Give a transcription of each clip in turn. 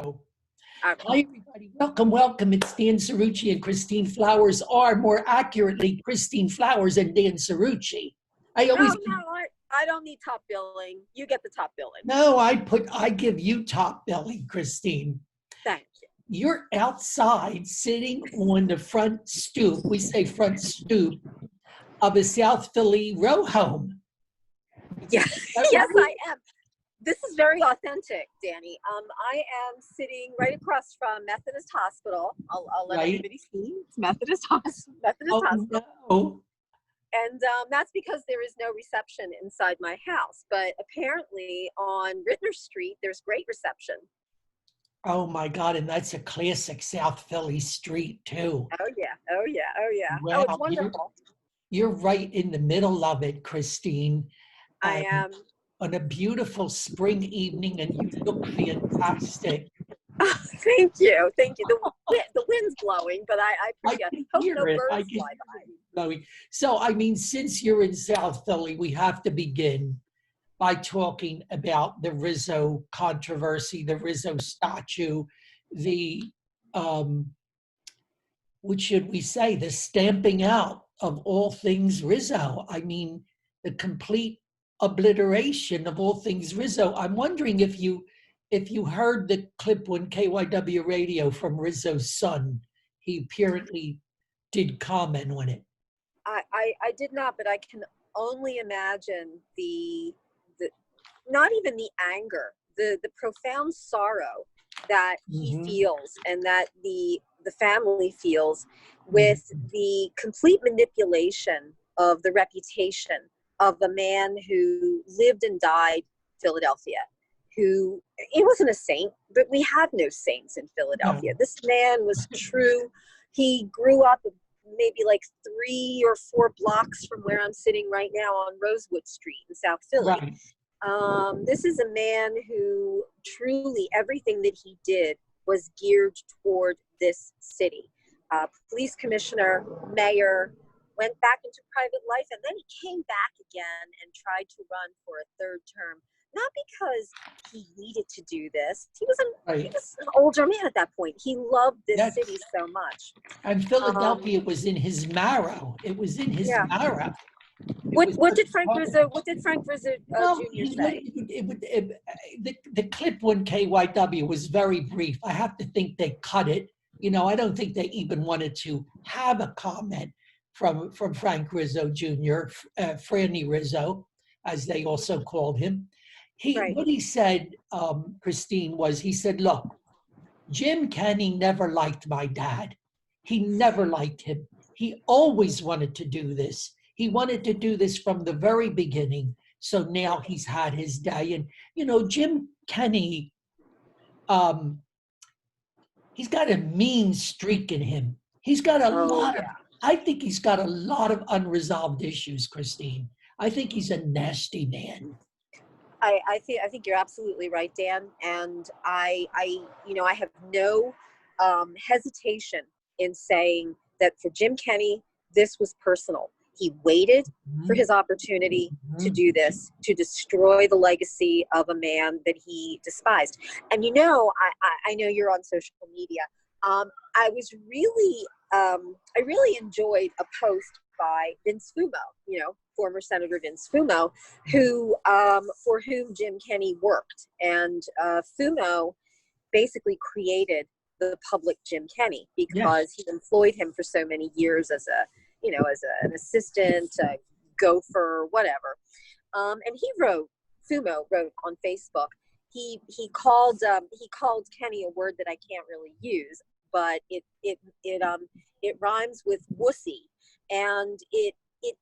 Oh. All Hi, everybody. Welcome, welcome. It's Dan Cirucci and Christine Flowers, or more accurately, Christine Flowers and Dan Cirucci. I always I don't need top billing. You get the top billing. no. I give you top billing, Christine. Thank you. You're outside, sitting on the front stoop. We say front stoop of a South Philly row home. Yes, yes, I am. This is very authentic, Danny. I am sitting right across from Methodist Hospital. I'll let everybody see. It's Methodist Hospital. No. And that's because there is no reception inside my house. But apparently on Rittner Street, there's great reception. Oh my God, and that's a classic South Philly street too. Oh yeah, oh yeah, oh yeah. Wow, it's wonderful. You're right in the middle of it, Christine. I am. On a beautiful spring evening, and you look fantastic. Oh, thank you. The wind's blowing, but I hope no birds fly by. So, I mean, since you're in South Philly, we have to begin by talking about the Rizzo controversy, the Rizzo statue, the, what should we say, the stamping out of all things Rizzo. I mean, the complete obliteration of all things Rizzo. I'm wondering if you heard the clip on KYW radio from Rizzo's son. He apparently did comment on it. I did not, but I can only imagine the not even the anger, the profound sorrow that he feels and that the family feels with the complete manipulation of the reputation of a man who lived and died Philadelphia, who, he wasn't a saint, but we had no saints in Philadelphia. No. This man was true. He grew up maybe like 3 or 4 blocks from where I'm sitting right now on Rosewood Street in South Philly. Right. This is a man who truly everything that he did was geared toward this city. Police commissioner, mayor, went back into private life, and then he came back again and tried to run for a 3rd term. Not because he needed to do this. He was an older man at that point. He loved this city so much. And Philadelphia was in his marrow. It was in his marrow. What did Frank Rizzo Jr. say? The clip on KYW was very brief. I have to think they cut it. You know, I don't think they even wanted to have a comment from Frank Rizzo Jr., Franny Rizzo, as they also called him. What he said, Christine, was he said, look, Jim Kenney never liked my dad. He never liked him. He always wanted to do this. He wanted to do this from the very beginning. So now he's had his day. And, you know, Jim Kenney, he's got a mean streak in him. He's got I think he's got a lot of unresolved issues, Christine. I think he's a nasty man. I think you're absolutely right, Dan. And I have no hesitation in saying that for Jim Kenney, this was personal. He waited for his opportunity to do this, to destroy the legacy of a man that he despised. And you know, I know you're on social media. I really enjoyed a post by Vince Fumo, you know, former Senator Vince Fumo, who for whom Jim Kenney worked. And Fumo basically created the public Jim Kenney because he employed him for so many years as an assistant, a gopher, whatever. And Fumo wrote on Facebook, he called Kenney a word that I can't really use, but it rhymes with wussy. And he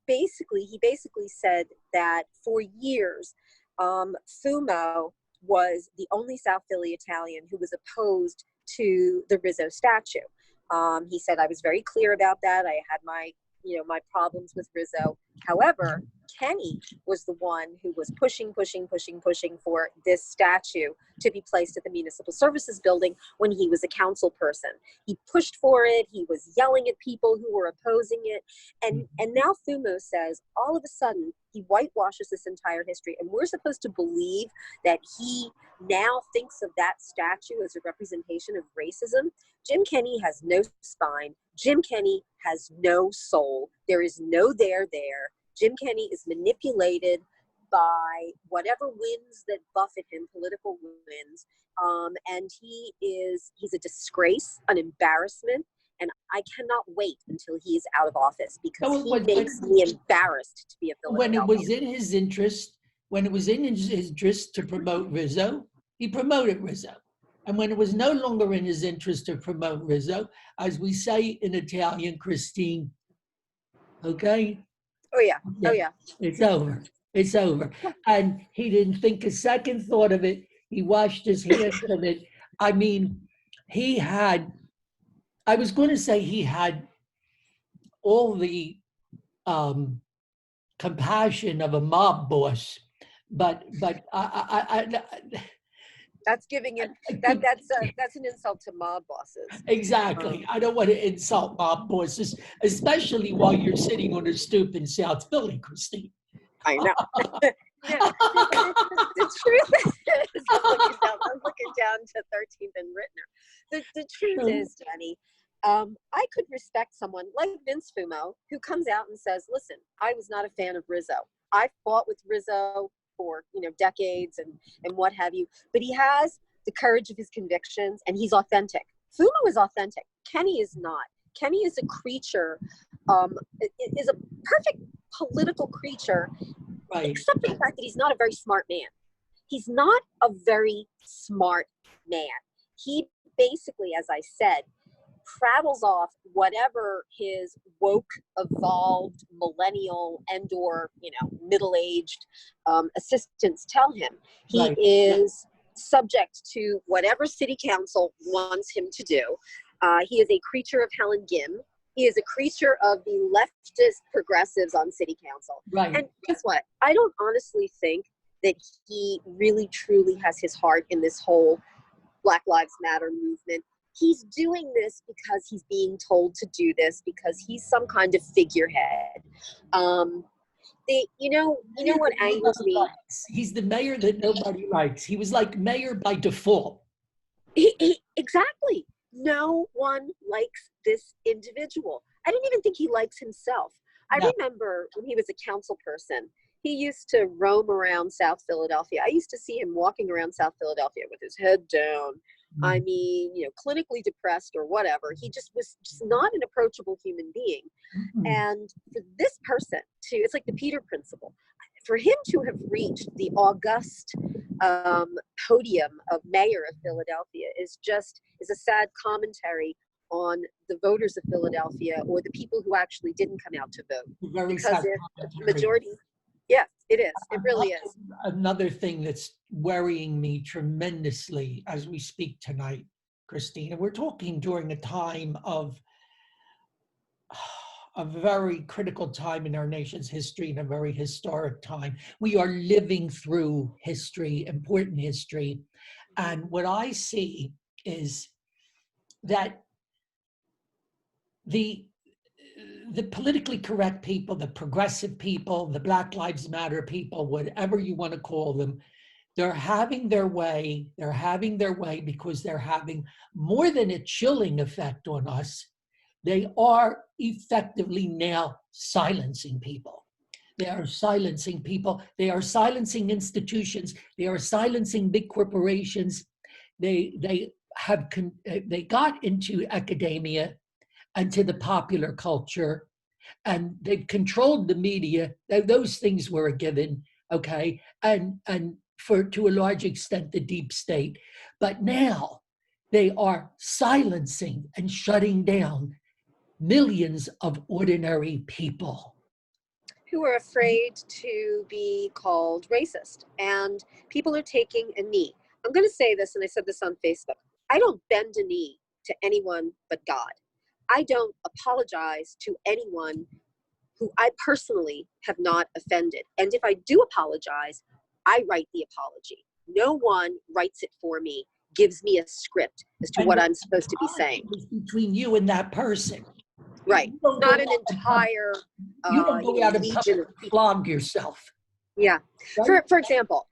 basically said that for years, Fumo was the only South Philly Italian who was opposed to the Rizzo statue. He said, I was very clear about that. I had my problems with Rizzo. However, Kenney was the one who was pushing for this statue to be placed at the Municipal Services Building when he was a council person. He pushed for it. He was yelling at people who were opposing it. And now Fumo says, all of a sudden, he whitewashes this entire history. And we're supposed to believe that he now thinks of that statue as a representation of racism. Jim Kenney has no spine. Jim Kenney has no soul. There is no there. Jim Kenney is manipulated by whatever winds that buffet him, political winds. And he's a disgrace, an embarrassment. And I cannot wait until he is out of office because he makes me embarrassed to be a Philadelphian. When it was in his interest to promote Rizzo, he promoted Rizzo. And when it was no longer in his interest to promote Rizzo, as we say in Italian, Christine, okay? Oh yeah. It's over. It's over. And he didn't think a second thought of it. He washed his hands of it. I mean, I was going to say he had all the compassion of a mob boss, but that's giving him that's an insult to mob bosses. Exactly. I don't want to insult mob bosses, especially while you're sitting on a stoop in South Philly, Christine. I know. The truth is, I'm looking down to 13th and Rittner. The truth is, Jenny, I could respect someone like Vince Fumo who comes out and says, listen, I was not a fan of Rizzo. I fought with Rizzo for decades and what have you, but he has the courage of his convictions and he's authentic. Fumo is authentic. Kenney is not. Kenney is a creature, is a perfect political creature, right, except for the fact that he's not a very smart man. He's not a very smart man. He basically, as I said, prattles off whatever his woke, evolved, millennial, and/or middle-aged assistants tell him. He is subject to whatever city council wants him to do. He is a creature of Helen Gim. He is a creature of the leftist progressives on city council. Right. And guess what? I don't honestly think that he really, truly has his heart in this whole Black Lives Matter movement. He's doing this because he's being told to do this because he's some kind of figurehead. You know what angers me? He's the mayor that nobody likes. He was like mayor by default. Exactly. No one likes this individual. I don't even think he likes himself. I remember when he was a council person, he used to roam around South Philadelphia. I used to see him walking around South Philadelphia with his head down. I mean, clinically depressed or whatever. He just was just not an approachable human being. And for this person it's like the Peter principle. For him to have reached the august podium of mayor of Philadelphia is a sad commentary on the voters of Philadelphia or the people who actually didn't come out to vote. Very because if the majority, yeah, it is. It really is. Another thing that's worrying me tremendously as we speak tonight, Christina, we're talking during a time of a very critical time in our nation's history and a very historic time. We are living through history, important history. And what I see is that the politically correct people, the progressive people, the Black Lives Matter people, whatever you want to call them, they're having their way. They're having their way because they're having more than a chilling effect on us. They are effectively now silencing people. They are silencing people. They are silencing institutions. They are silencing big corporations. They got into academia and to the popular culture, and they've controlled the media. Those things were a given, okay, and for to a large extent the deep state. But now they are silencing and shutting down millions of ordinary people who are afraid to be called racist, and people are taking a knee. I'm going to say this, and I said this on Facebook. I don't bend a knee to anyone but God. I don't apologize to anyone who I personally have not offended. And if I do apologize, I write the apology. No one writes it for me, gives me a script as to what I'm supposed to be saying. Between you and that person. Right. Not an entire you don't go out and legion of flog yourself. Yeah. Right? For example,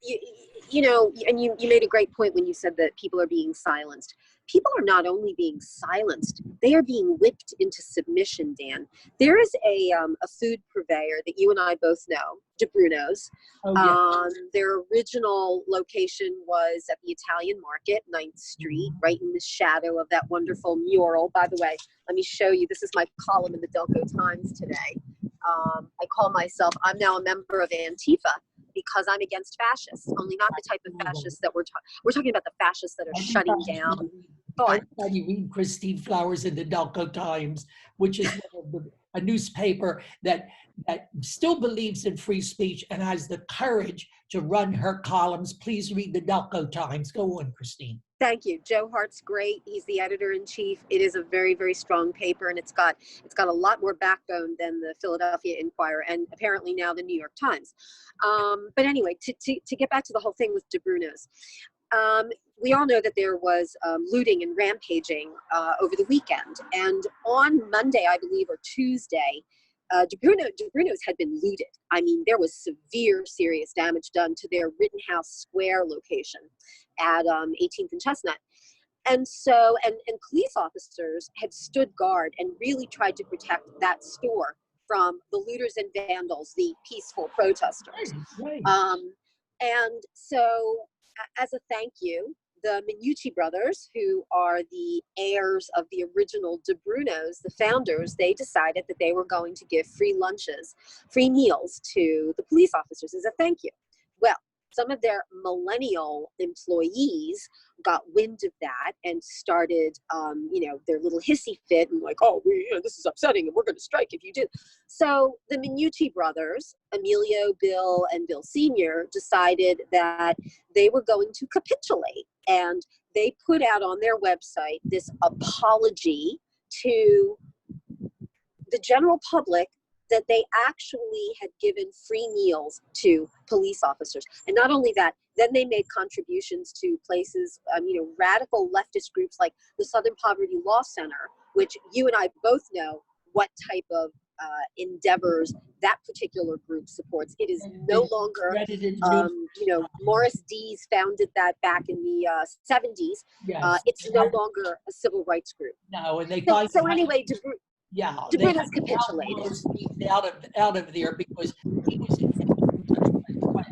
you know, and you made a great point when you said that people are being silenced. People are not only being silenced, they are being whipped into submission, Dan. There is a food purveyor that you and I both know, DeBruno's. Oh, yeah. Their original location was at the Italian Market, 9th Street, right in the shadow of that wonderful mural. By the way, let me show you. This is my column in the Delco Times today. I call myself, I'm now a member of Antifa because I'm against fascists, only not the type of fascists that we're talking about, the fascists that are shutting down. Everybody read Christine Flowers in the Delco Times, which is a newspaper that still believes in free speech and has the courage to run her columns. Please read the Delco Times. Go on, Christine. Thank you. Joe Hart's great. He's the editor-in-chief. It is a very, very strong paper, and it's got a lot more backbone than the Philadelphia Inquirer and apparently now the New York Times. But anyway, to get back to the whole thing with DeBruno's, we all know that there was looting and rampaging over the weekend, and on Monday, I believe, or Tuesday, DeBruno's had been looted. I mean, there was severe, serious damage done to their Rittenhouse Square location at 18th and Chestnut. And so, and police officers had stood guard and really tried to protect that store from the looters and vandals, the peaceful protesters. Right. And so, as a thank you, the Cirucci brothers, who are the heirs of the original DeBruno's, the founders, they decided that they were going to give free lunches, free meals to the police officers as a thank you. Well, some of their millennial employees got wind of that and started, their little hissy fit and like, oh, this is upsetting and we're going to strike if you do. So the Cirucci brothers, Emilio, Bill, and Bill Sr., decided that they were going to capitulate. And they put out on their website this apology to the general public that they actually had given free meals to police officers. And not only that, then they made contributions to places, radical leftist groups like the Southern Poverty Law Center, which you and I both know what type of endeavors that particular group supports. It is no longer, Morris Dees founded that back in the 70s. Yes. It's no longer a civil rights group. No, and they so anyway, DeBruno's capitulated. Out of there because he was in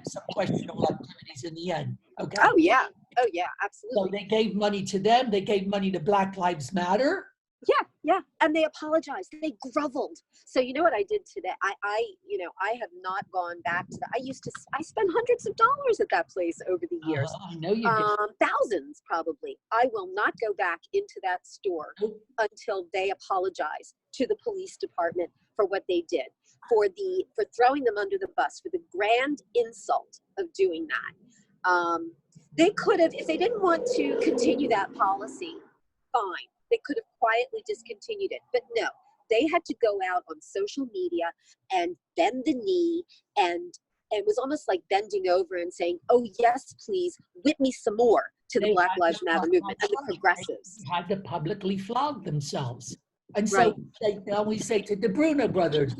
some questionable activities in the end. Okay. Oh yeah, absolutely. So they gave money to them. They gave money to Black Lives Matter. Yeah, and they apologized. They groveled. So you know what I did today? I have not gone back to that. I spent hundreds of dollars at that place over the years. I know you did. Thousands probably. I will not go back into that store until they apologize to the police department for what they did, for throwing them under the bus, for the grand insult of doing that. They could have, if they didn't want to continue that policy, fine. They could have quietly discontinued it, but no, they had to go out on social media and bend the knee, and it was almost like bending over and saying, oh yes, please, whip me some more, to the Black Lives Matter movement and the progressives. They had to publicly flog themselves. And so we say to the Bruno brothers,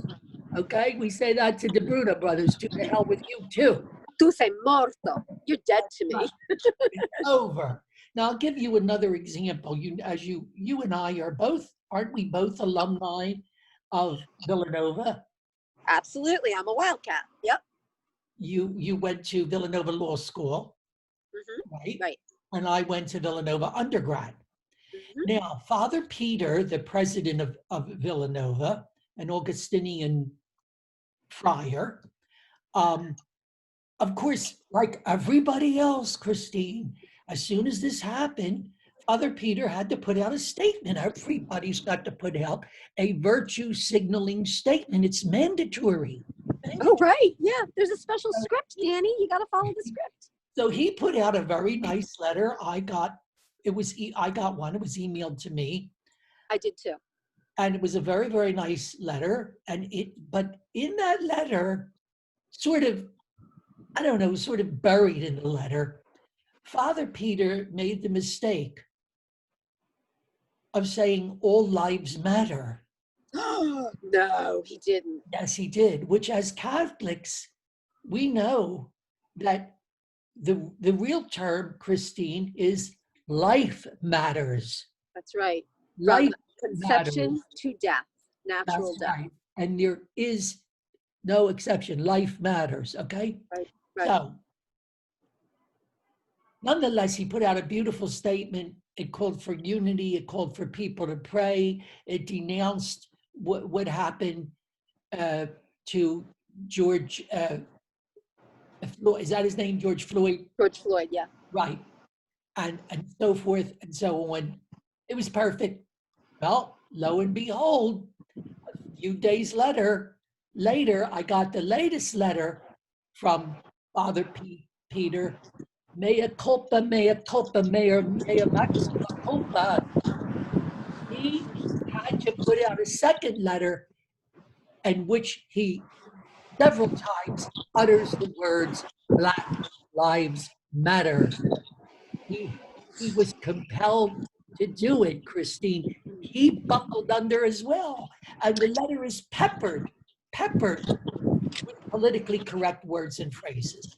okay? We say that to the Bruno brothers, to the hell with you too. Tu sei morto. You're dead to me. It's over. Now, I'll give you another example. You and I are both, aren't we both alumni of Villanova? Absolutely. I'm a Wildcat. Yep. You went to Villanova Law School, right? And I went to Villanova undergrad. Now, Father Peter, the president of Villanova, an Augustinian friar, of course, like everybody else, Christine, as soon as this happened, Father Peter had to put out a statement. Everybody's got to put out a virtue signaling statement. It's mandatory. Oh, right. Yeah, there's a special script, Danny. You got to follow the script. So he put out a very nice letter. I got one. It was emailed to me. I did too. And it was a very, very nice letter. But in that letter, sort of, I don't know, sort of buried in the letter, Father Peter made the mistake of saying all lives matter. No, he didn't. Yes, he did, which as Catholics, we know that the real term, Christine, is life matters. That's right. From Life conception matters. to death, natural That's death. right. And there is no exception. Life matters, okay? Right, right. So, nonetheless, he put out a beautiful statement. It called for unity. It called for people to pray. It denounced what happened to George, Floyd. Is that his name, George Floyd? George Floyd, yeah. Right. And so forth and so on. It was perfect. Well, lo and behold, a few days later, I got the latest letter from Father Peter. Mea culpa, mea culpa, mea maxima culpa. He had to put out a second letter in which he several times utters the words Black Lives Matter. He was compelled to do it, Christine. He buckled under as well. And the letter is peppered with politically correct words and phrases.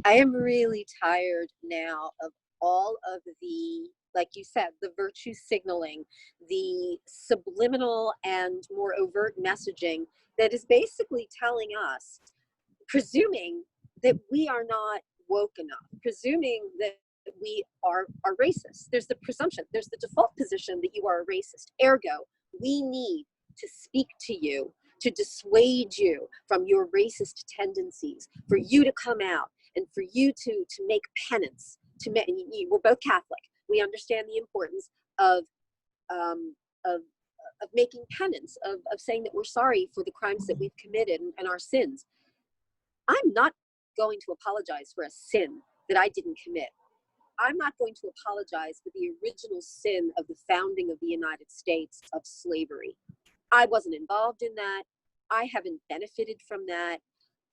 I am really tired now of all of the, like you said, the virtue signaling, the subliminal and more overt messaging that is basically telling us, presuming that we are not woke enough, presuming that we are racist. There's the presumption, there's the default position that you are a racist. Ergo, we need to speak to you to dissuade you from your racist tendencies, for you to come out and for you to make penance. We're both Catholic. We understand the importance of making penance, of saying that we're sorry for the crimes that we've committed and our sins. I'm not going to apologize for a sin that I didn't commit. I'm not going to apologize for the original sin of the founding of the United States, of slavery. I wasn't involved in that. I haven't benefited from that.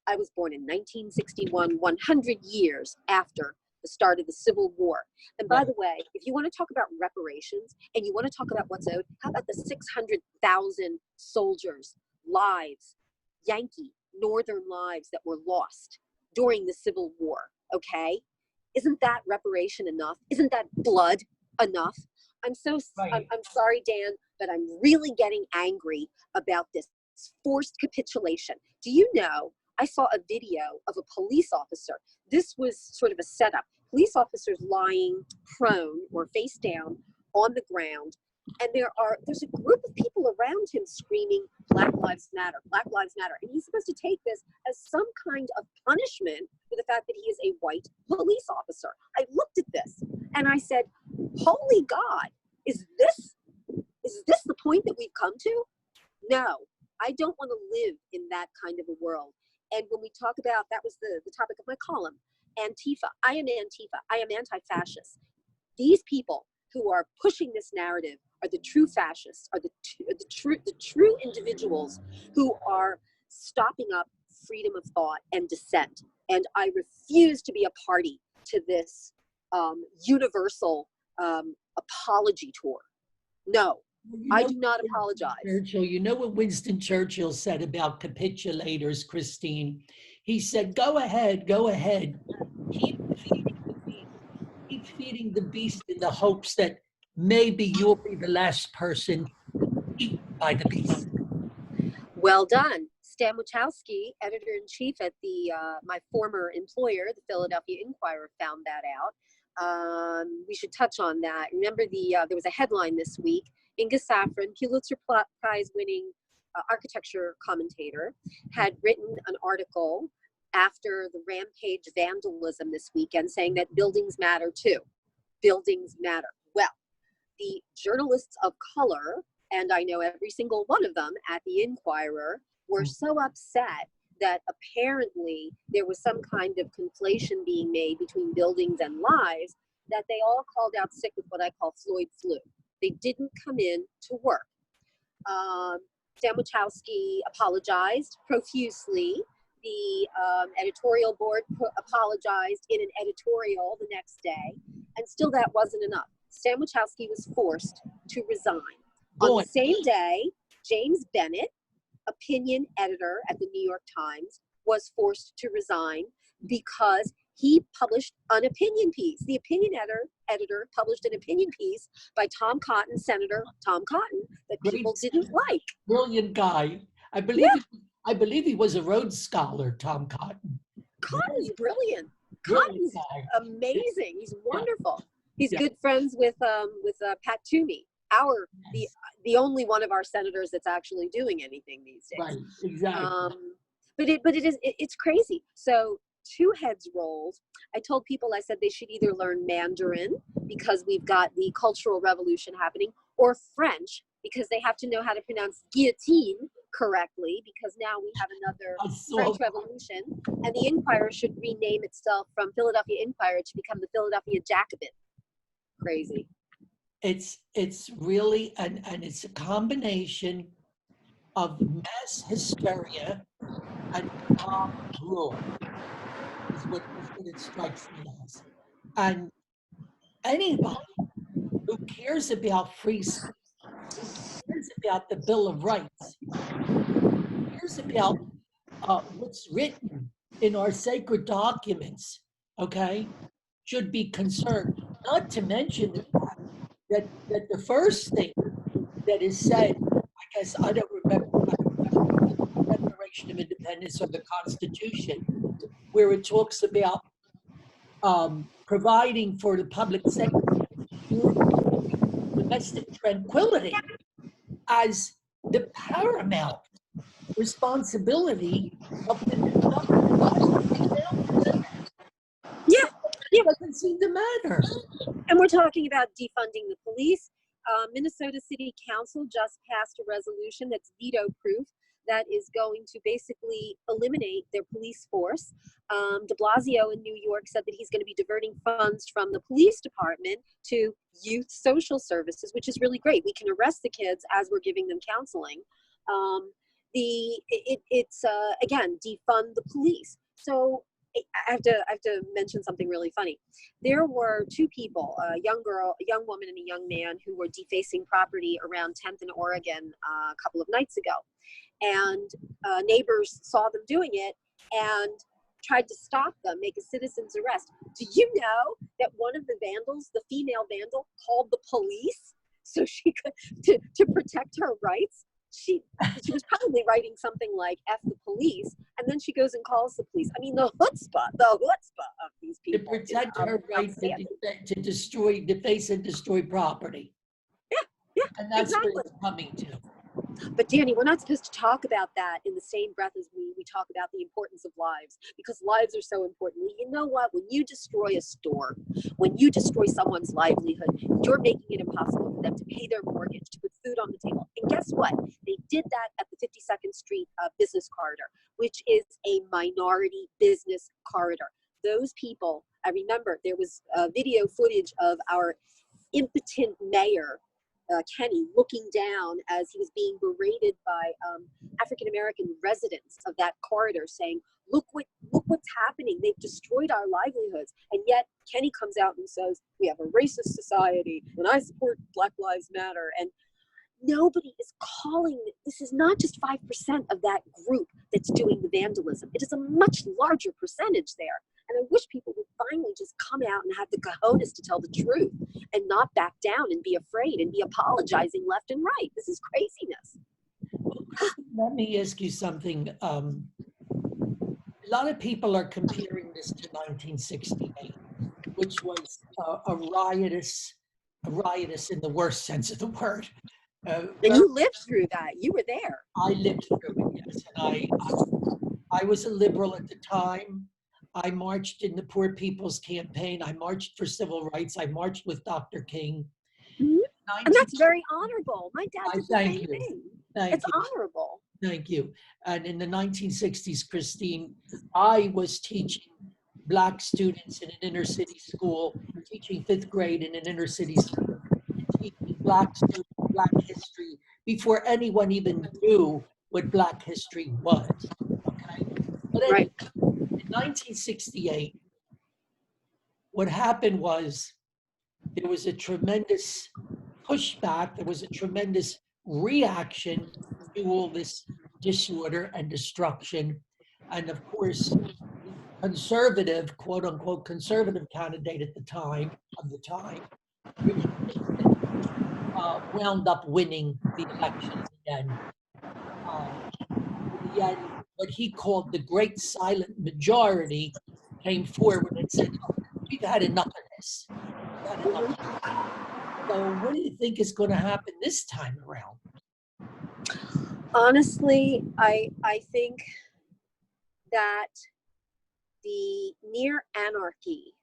I was born in 1961, 100 years after the start of the Civil War. And by the way, if you want to talk about reparations and you want to talk about what's owed, how about the 600,000 soldiers' lives, Yankee, Northern lives that were lost during the Civil War, okay? Isn't that reparation enough? Isn't that blood enough? I'm sorry, Dan, but I'm really getting angry about this forced capitulation. Do you know, I saw a video of a police officer. This was sort of a setup. Police officers lying prone or face down on the ground, and there's a group of people around him screaming, Black Lives Matter, Black Lives Matter. And he's supposed to take this as some kind of punishment for the fact that he is a white police officer. I looked at this and I said, holy God, is this the point that we've come to? No, I don't want to live in that kind of a world. And when we talk about, that was the topic of my column, Antifa. I am Antifa. I am anti-fascist. These people who are pushing this narrative are the true fascists, are the true individuals who are stopping up freedom of thought and dissent. And I refuse to be a party to this universal apology tour. No, I do not apologize. Churchill, you know what Winston Churchill said about capitulators, Christine? He said, go ahead, keep feeding the beast in the hopes that maybe you'll be the last person eaten by the beast. Well done. Stan Wachowski, editor-in-chief at my former employer, the Philadelphia Inquirer, found that out. We should touch on that. Remember, there was a headline this week. Inga Saffron, Pulitzer Prize-winning architecture commentator, had written an article after the rampage vandalism this weekend saying that buildings matter too. Buildings matter. Well, the journalists of color, and I know every single one of them at the Inquirer, were so upset that apparently there was some kind of conflation being made between buildings and lives that they all called out sick with what I call Floyd flu. They didn't come in to work. Dan Wachowski apologized profusely. The editorial board apologized in an editorial the next day, and still that wasn't enough. Stan Wachowski was forced to resign. On the same day, James Bennett, opinion editor at the New York Times, was forced to resign because he published an opinion piece. The opinion editor published an opinion piece by Tom Cotton, Senator Tom Cotton, that people didn't like. Brilliant guy. I believe he was a Rhodes Scholar, Tom Cotton. Cotton's brilliant. Cotton's amazing. He's wonderful. He's good friends with Pat Toomey, the only one of our senators that's actually doing anything these days. Right, exactly. But it's crazy. So two heads rolled. I told people, I said they should either learn Mandarin because we've got the Cultural Revolution happening, or French because they have to know how to pronounce guillotine correctly, because now we have another French Revolution, and the Inquirer should rename itself from Philadelphia Inquirer to become the Philadelphia Jacobin. Crazy. It's really and it's a combination of mass hysteria and calm rule is what it strikes me as. And anybody who cares about free speech, who cares about the Bill of Rights, who cares about what's written in our sacred documents, okay, should be concerned. Not to mention the fact that the first thing that is said, I guess I don't remember the Declaration of Independence or the Constitution, where it talks about providing for the public sector domestic tranquility as the paramount responsibility of the new government. Yeah. It doesn't seem to matter. And we're talking about defunding the police. Minnesota City Council just passed a resolution that's veto-proof that is going to basically eliminate their police force. De Blasio in New York said that he's going to be diverting funds from the police department to youth social services, which is really great. We can arrest the kids as we're giving them counseling. It's again, defund the police. So I have to mention something really funny. There were two people, a young woman and a young man, who were defacing property around 10th and Oregon a couple of nights ago. And neighbors saw them doing it and tried to stop them, make a citizen's arrest. Do you know that one of the vandals, the female vandal, called the police so she could to protect her rights? She was probably writing something like "F the police," and then she goes and calls the police. I mean, the chutzpah of these people. To protect her right to deface and destroy property. Yeah, and that's exactly what it's coming to. But Danny, we're not supposed to talk about that in the same breath as we talk about the importance of lives, because lives are so important. Well, you know what? When you destroy a store, when you destroy someone's livelihood, you're making it impossible for them to pay their mortgage, to put food on the table. And guess what? They did that at the 52nd Street business corridor, which is a minority business corridor. Those people, I remember there was video footage of our impotent mayor, Kenny, looking down as he was being berated by African-American residents of that corridor, saying, look what's happening. They've destroyed our livelihoods. And yet Kenny comes out and says, we have a racist society and I support Black Lives Matter. And nobody is calling, this is not just 5% of that group that's doing the vandalism. It is a much larger percentage there. And I wish people would finally just come out and have the cojones to tell the truth and not back down and be afraid and be apologizing left and right. This is craziness. Let me ask you something. A lot of people are comparing this to 1968, which was a riotous in the worst sense of the word. And you lived through that. You were there. I lived through it, yes. And I was a liberal at the time. I marched in the Poor People's Campaign. I marched for civil rights. I marched with Dr. King. Mm-hmm. And that's very honorable. My dad did the same thing. It's honorable. Thank you. And in the 1960s, Christine, I was teaching Black students in an inner city school, teaching 5th grade in an inner city school, teaching Black students, Black history, before anyone even knew what Black history was. Okay, but anyway, Right. in 1968, what happened was there was a tremendous pushback, there was a tremendous reaction to all this disorder and destruction. And of course, the conservative, quote unquote, conservative candidate at the time, Richard Nixon, wound up winning the election in the end. In the end, what he called the great silent majority came forward and said, look, we've had enough of this. We've had enough. So what do you think is going to happen this time around? Honestly, I think that the near anarchy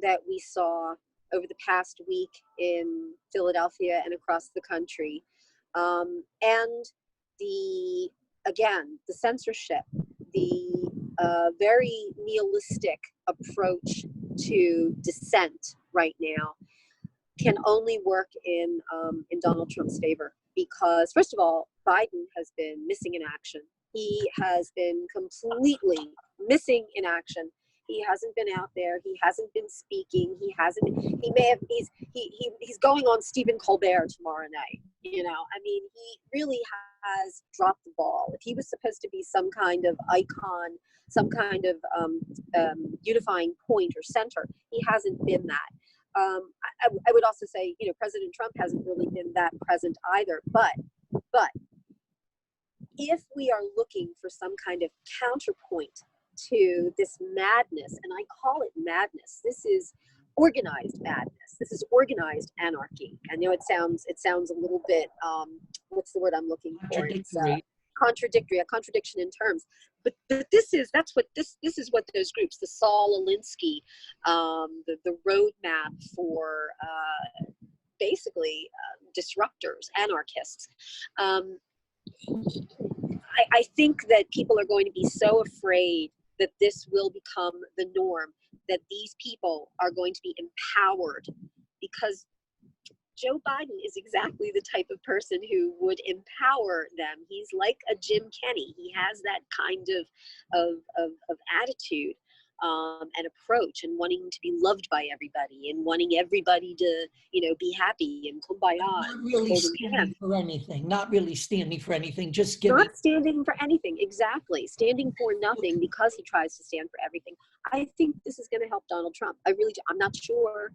that we saw over the past week in Philadelphia and across the country, and the censorship, the very nihilistic approach to dissent right now can only work in Donald Trump's favor, because first of all, Biden has been missing in action. He has been completely missing in action. He hasn't been out there. He hasn't been speaking. He hasn't. He may have. He's going on Stephen Colbert tomorrow night. You know, I mean, he really has dropped the ball. If he was supposed to be some kind of icon, some kind of unifying point or center, he hasn't been that. I would also say, you know, President Trump hasn't really been that present either. But if we are looking for some kind of counterpoint to this madness, and I call it madness, this is organized madness. This is organized anarchy. I know it sounds a little bit, what's the word I'm looking for? It's contradictory, a contradiction in terms. But this is what those groups, the Saul Alinsky, the roadmap for basically disruptors, anarchists. I think that people are going to be so afraid that this will become the norm, that these people are going to be empowered, because Joe Biden is exactly the type of person who would empower them. He's like a Jim Kenney. He has that kind of attitude and approach, and wanting to be loved by everybody, and wanting everybody to, you know, be happy and kumbaya. Not really standing for anything. Not really standing for anything. Just giving. Not standing for anything. Exactly. Standing for nothing because he tries to stand for everything. I think this is going to help Donald Trump. I really do. I'm not sure.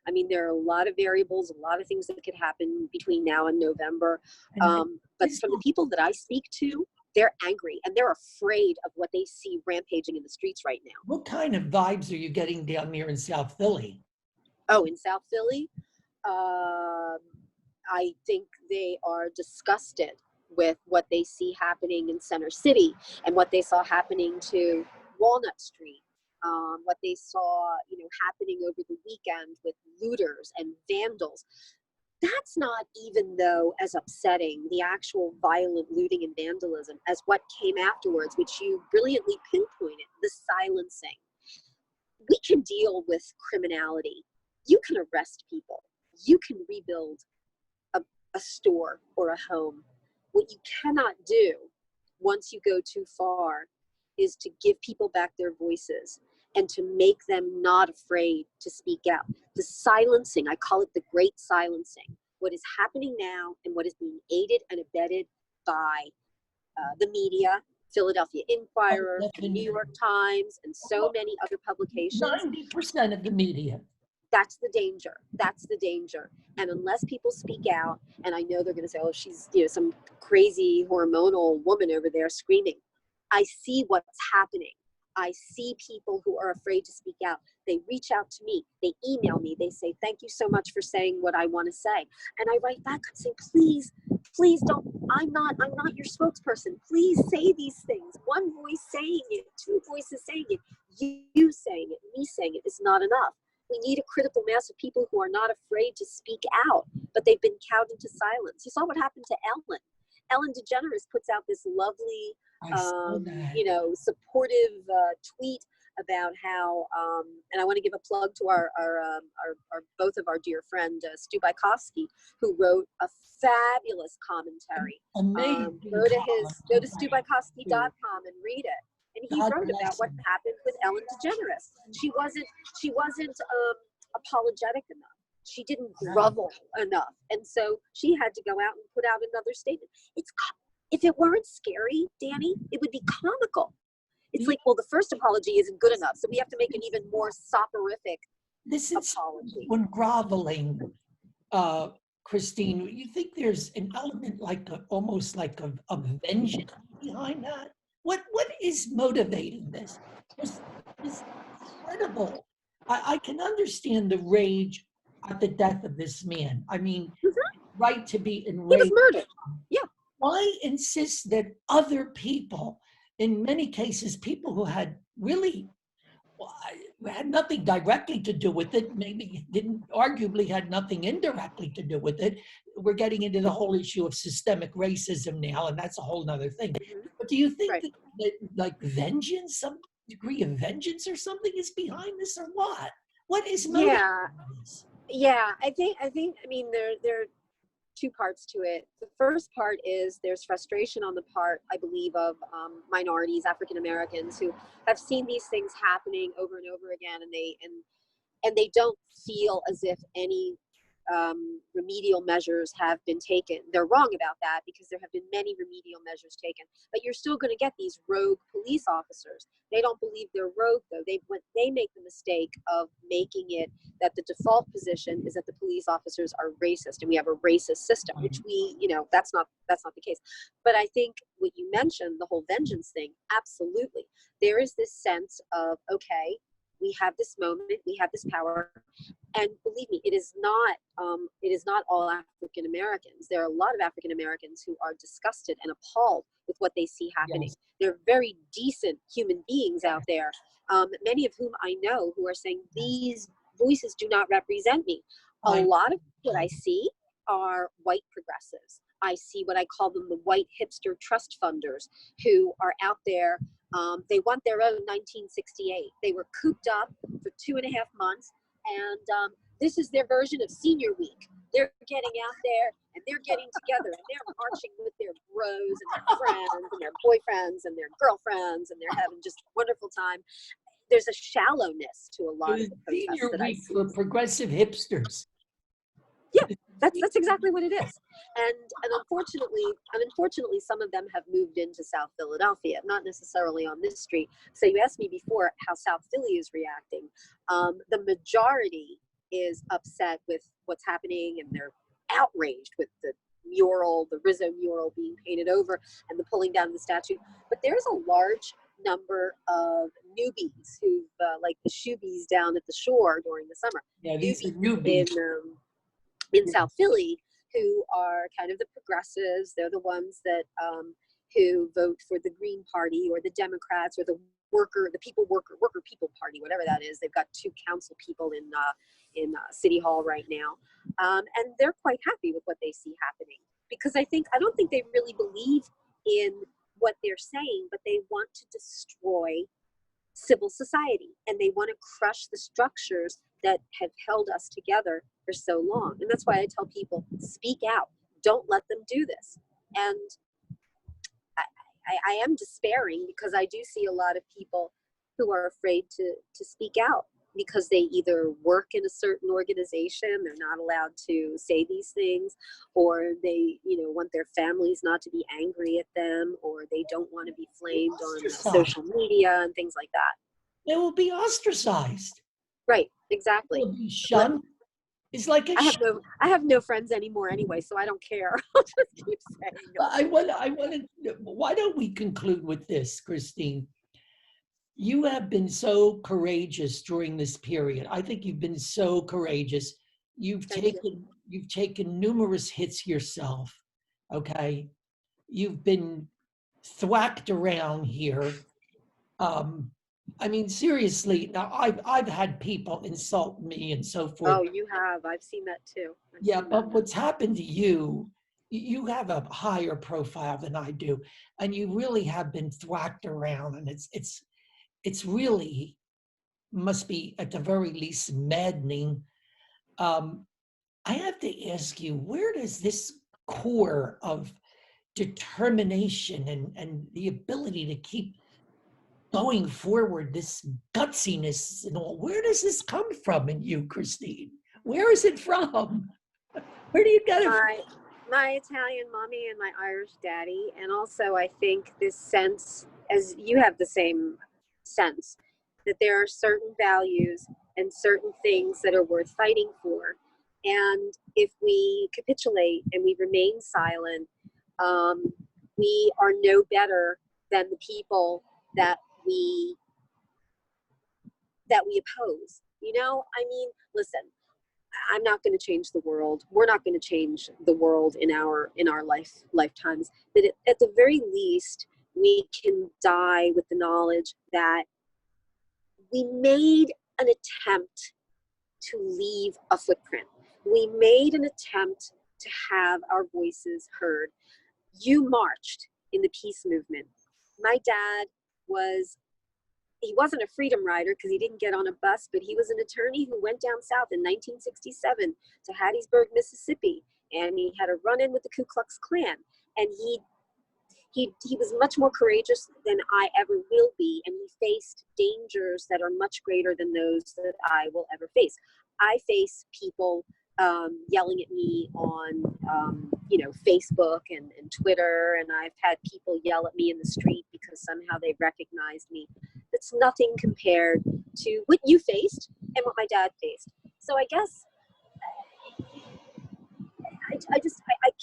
I mean, there are a lot of variables, a lot of things that could happen between now and November. But from the people that I speak to, they're angry and they're afraid of what they see rampaging in the streets right now. What kind of vibes are you getting down there in South Philly? Oh, in South Philly, I think they are disgusted with what they see happening in Center City and what they saw happening to Walnut Street. What they saw, you know, happening over the weekend with looters and vandals. That's not even, though, as upsetting, the actual violent looting and vandalism, as what came afterwards, which you brilliantly pinpointed, the silencing. We can deal with criminality. You can arrest people. You can rebuild a store or a home. What you cannot do once you go too far is to give people back their voices and to make them not afraid to speak out. The silencing, I call it the great silencing. What is happening now and what is being aided and abetted by the media, Philadelphia Inquirer, the New York Times, and so many other publications. 90% of the media. That's the danger. That's the danger. And unless people speak out, and I know they're going to say, oh, she's, you know, some crazy hormonal woman over there screaming. I see what's happening. I see people who are afraid to speak out. They reach out to me. They email me. They say, thank you so much for saying what I want to say. And I write back and say, please don't, I'm not your spokesperson. Please say these things. One voice saying it, two voices saying it, you saying it, me saying it is not enough. We need a critical mass of people who are not afraid to speak out, but they've been cowed into silence. You saw what happened to Ellen. Ellen DeGeneres puts out this lovely, you know, supportive tweet about how, and I want to give a plug to our both of our dear friend Stu Bykowski, who wrote a fabulous commentary. Amazing. Go to stubykowski.com and read it. And he God wrote about bless what him. happened with Ellen DeGeneres. She wasn't apologetic enough. She didn't grovel enough, and so she had to go out and put out another statement. If it weren't scary, Danny, it would be comical. It's like, well, the first apology isn't good enough, so we have to make an even more soporific This is apology. when groveling, Christine. You think there's an element almost like a vengeance behind that? What is motivating this? It's incredible. I can understand the rage at the death of this man. I mean, right to be enraged. He was murdered. Yeah. Why insist that other people, in many cases, people who had really had nothing directly to do with it, maybe arguably had nothing indirectly to do with it. We're getting into the whole issue of systemic racism now, and that's a whole nother thing. But do you think that like vengeance, some degree of vengeance or something is behind this, or what? What is motivating this? Yeah, I mean, there are two parts to it. The first part is there's frustration on the part, I believe, of minorities, African Americans, who have seen these things happening over and over again, and they don't feel as if any remedial measures have been taken. They're wrong about that, because there have been many remedial measures taken, but you're still going to get these rogue police officers. They don't believe they're rogue, though. They make the mistake of making it that the default position is that the police officers are racist, and we have a racist system, which that's not the case. But I think what you mentioned, the whole vengeance thing, absolutely. There is this sense of, okay, we have this moment, we have this power, and believe me, it is not all African Americans. There are a lot of African Americans who are disgusted and appalled with what they see happening. Yes. There are very decent human beings out there, many of whom I know, who are saying these voices do not represent me. A lot of what I see are white progressives. I see what I call them the white hipster trust funders, who are out there. They want their own 1968. They were cooped up for 2.5 months, and this is their version of senior week. They're getting out there, and they're getting together, and they're marching with their bros and their friends and their boyfriends and their girlfriends, and they're having just a wonderful time. There's a shallowness to a lot of the protests that I see. For progressive hipsters. Yeah, that's exactly what it is. And unfortunately, some of them have moved into South Philadelphia, not necessarily on this street. So you asked me before how South Philly is reacting. The majority is upset with what's happening, and they're outraged with the Rizzo mural being painted over and the pulling down of the statue. But there's a large number of newbies who've, like the shoebies down at the shore during the summer. Yeah, these are newbies. In South Philly, who are kind of the progressives. They're the ones that who vote for the Green Party or the Democrats or the worker people party, whatever that is. They've got 2 council people in City Hall right now, and they're quite happy with what they see happening, because I don't think they really believe in what they're saying, but they want to destroy civil society, and they want to crush the structures that have held us together for so long. And that's why I tell people, speak out. Don't let them do this. And I am despairing, because I do see a lot of people who are afraid to speak out, because they either work in a certain organization, they're not allowed to say these things, or they want their families not to be angry at them, or they don't want to be flamed on social media and things like that. They will be ostracized. Right, exactly. They will be shunned. It's like I have no friends anymore anyway, so I don't care. I'll just keep saying it. Why don't we conclude with this, Christine? You have been so courageous during this period. I think you've been so courageous. You've taken numerous hits yourself. Okay, you've been thwacked around here. I mean, seriously, now I've had people insult me and so forth. Oh, you have. I've seen that too. But what's happened to you, you have a higher profile than I do, and you really have been thwacked around, and it's really must be at the very least maddening. I have to ask you, where does this core of determination and the ability to keep going forward, this gutsiness and all, where does this come from in you, Christine? Where is it from? Where do you get it from? My Italian mommy and my Irish daddy. And also I think this sense, as you have the same sense, that there are certain values and certain things that are worth fighting for. And if we capitulate and we remain silent, we are no better than the people that we oppose. You know, I mean, listen, I'm not going to change the world. We're not going to change the world in our lifetimes. But at the very least, we can die with the knowledge that we made an attempt to leave a footprint. We made an attempt to have our voices heard. You marched in the peace movement. My dad he wasn't a freedom rider because he didn't get on a bus, but he was an attorney who went down south in 1967 to Hattiesburg, Mississippi, and he had a run-in with the Ku Klux Klan. And he was much more courageous than I ever will be, and he faced dangers that are much greater than those that I will ever face. I face people yelling at me on, Facebook and Twitter, and I've had people yell at me in the street because somehow they recognized me. It's nothing compared to what you faced and what my dad faced. So I guess I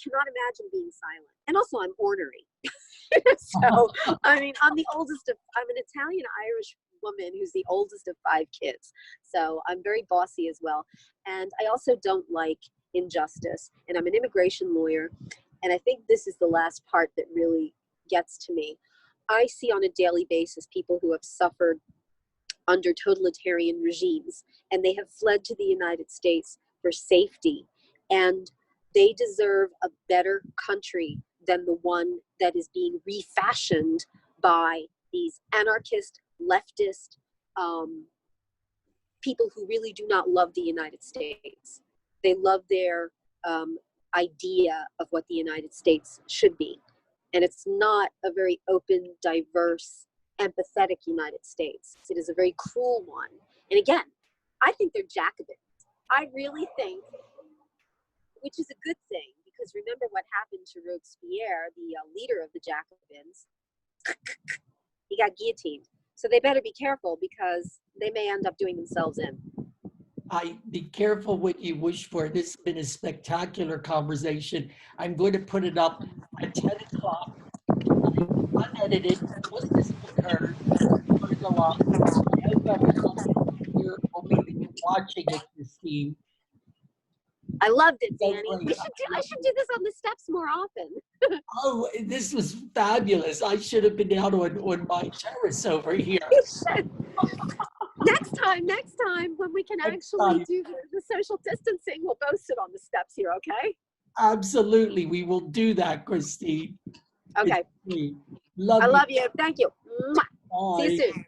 cannot imagine being silent. And also I'm ornery. So, I mean, I'm an Italian-Irish woman who's the oldest of 5 kids. So I'm very bossy as well. And I also don't like injustice. And I'm an immigration lawyer. And I think this is the last part that really gets to me. I see on a daily basis people who have suffered under totalitarian regimes, and they have fled to the United States for safety. And they deserve a better country than the one that is being refashioned by these anarchist, leftist people who really do not love the United States. They love their idea of what the United States should be. And it's not a very open, diverse, empathetic United States. It is a very cruel one. And again, I think they're Jacobins. I really think, which is a good thing, because remember what happened to Robespierre, the leader of the Jacobins. He got guillotined. So they better be careful, because they may end up doing themselves in. Be careful what you wish for. This has been a spectacular conversation. I'm going to put it up at 10 o'clock. Unedited. Once this is heard, it's going to go up. I hope everyone here will be watching it, Christine. I loved it, Danny. I should do this on the steps more often. Oh, this was fabulous. I should have been out on my terrace over here. Next time, when we can actually do the social distancing, we'll both sit on the steps here, okay? Absolutely. We will do that, Christine. Okay. I love you. Thank you. Bye. See you soon.